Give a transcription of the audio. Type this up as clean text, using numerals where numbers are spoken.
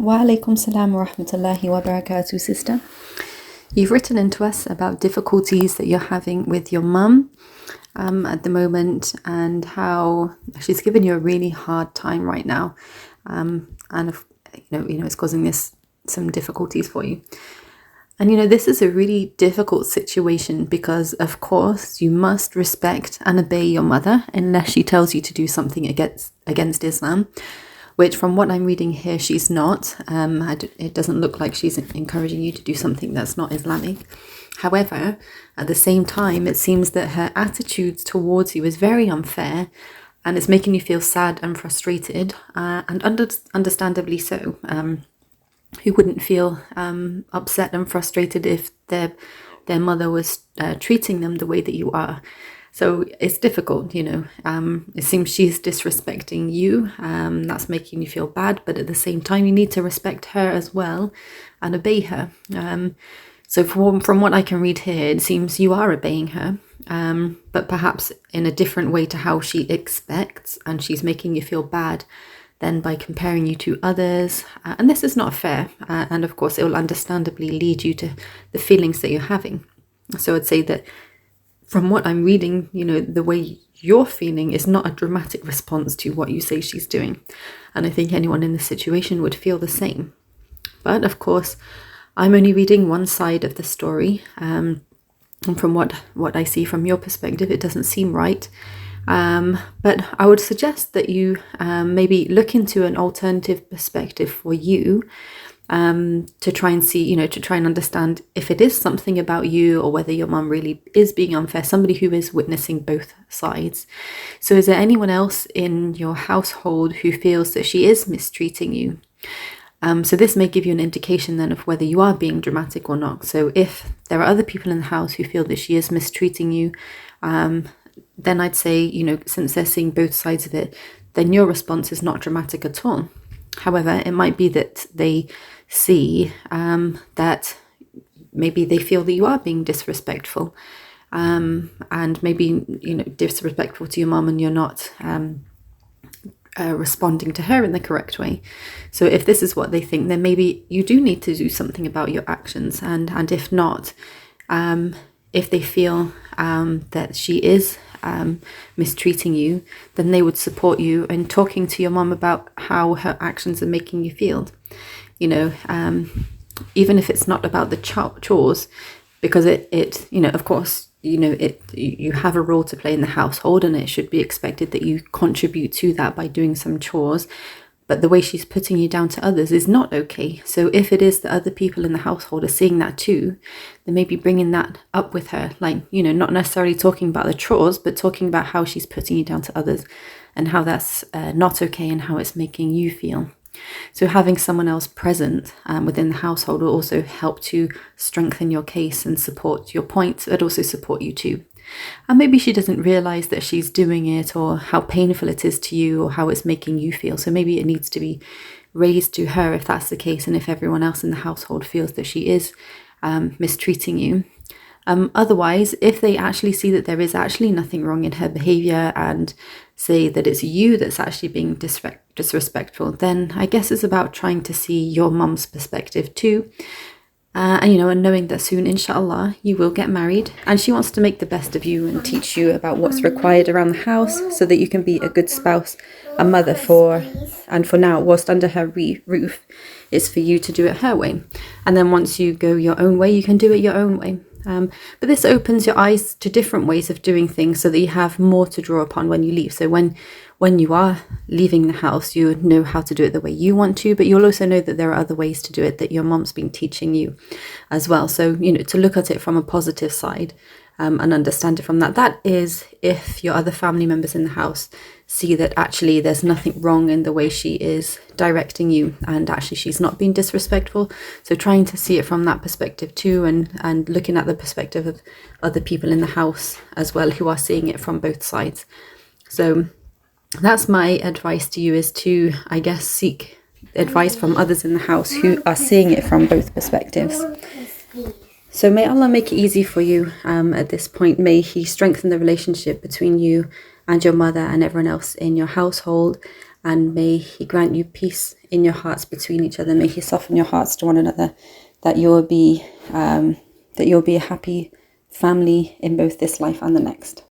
Wa alaikum salam wa rahmatullahi wa barakatuh, sister. You've written into us about difficulties that you're having with your mum at the moment, and how she's given you a really hard time right now, and it's causing some difficulties for you. And this is a really difficult situation because, of course, you must respect and obey your mother unless she tells you to do something against Islam, which from what I'm reading here, she's not. It doesn't look like she's encouraging you to do something that's not Islamic. However, at the same time, it seems that her attitudes towards you is very unfair, and it's making you feel sad and frustrated, and understandably so. Who wouldn't feel upset and frustrated if their mother was treating them the way that you are? So it's difficult, it seems she's disrespecting you. That's making you feel bad, but at the same time, you need to respect her as well and obey her. So from what I can read here, it seems you are obeying her, but perhaps in a different way to how she expects, and she's making you feel bad then by comparing you to others. And this is not fair. And of course, it will understandably lead you to the feelings that you're having. So I'd say that from what I'm reading, the way you're feeling is not a dramatic response to what you say she's doing. And I think anyone in this situation would feel the same. But of course, I'm only reading one side of the story. And from what I see from your perspective, it doesn't seem right. But I would suggest that you maybe look into an alternative perspective for you, to try and see, to try and understand if it is something about you or whether your mum really is being unfair, somebody who is witnessing both sides. So is there anyone else in your household who feels that she is mistreating you? So this may give you an indication then of whether you are being dramatic or not. So if there are other people in the house who feel that she is mistreating you, then I'd say, since they're seeing both sides of it, then your response is not dramatic at all. However, it might be that they see that maybe they feel that you are being disrespectful, and maybe, disrespectful to your mum, and you're not responding to her in the correct way. So if this is what they think, then maybe you do need to do something about your actions. And if not, if they feel that she is mistreating you, then they would support you in talking to your mum about how her actions are making you feel. Even if it's not about the chores, because it of course, you have a role to play in the household, and it should be expected that you contribute to that by doing some chores. But the way she's putting you down to others is not okay. So if it is that other people in the household are seeing that too, then maybe bringing that up with her, like, not necessarily talking about the chores, but talking about how she's putting you down to others and how that's not okay and how it's making you feel. So having someone else present within the household will also help to strengthen your case and support your point, but also support you too. And maybe she doesn't realize that she's doing it, or how painful it is to you, or how it's making you feel. So maybe it needs to be raised to her if that's the case, and if everyone else in the household feels that she is mistreating you. Otherwise, if they actually see that there is actually nothing wrong in her behavior, and say that it's you that's actually being disrespectful, then I guess it's about trying to see your mum's perspective too. And knowing that soon, inshallah, you will get married, and she wants to make the best of you and teach you about what's required around the house so that you can be a good spouse, a mother for now, whilst under her roof, is for you to do it her way. And then once you go your own way, you can do it your own way. But this opens your eyes to different ways of doing things so that you have more to draw upon when you leave. So when you are leaving the house, you know how to do it the way you want to, but you'll also know that there are other ways to do it that your mom's been teaching you as well. So, to look at it from a positive side and understand it from that. That is if your other family members in the house see that actually there's nothing wrong in the way she is directing you, and actually she's not being disrespectful. So trying to see it from that perspective too, and looking at the perspective of other people in the house as well who are seeing it from both sides. So that's my advice to you, is to, I guess, seek advice from others in the house who are seeing it from both perspectives. So may Allah make it easy for you at this point. May He strengthen the relationship between you and your mother and everyone else in your household. and may He grant you peace in your hearts between each other. May He soften your hearts to one another, that you'll be a happy family in both this life and the next.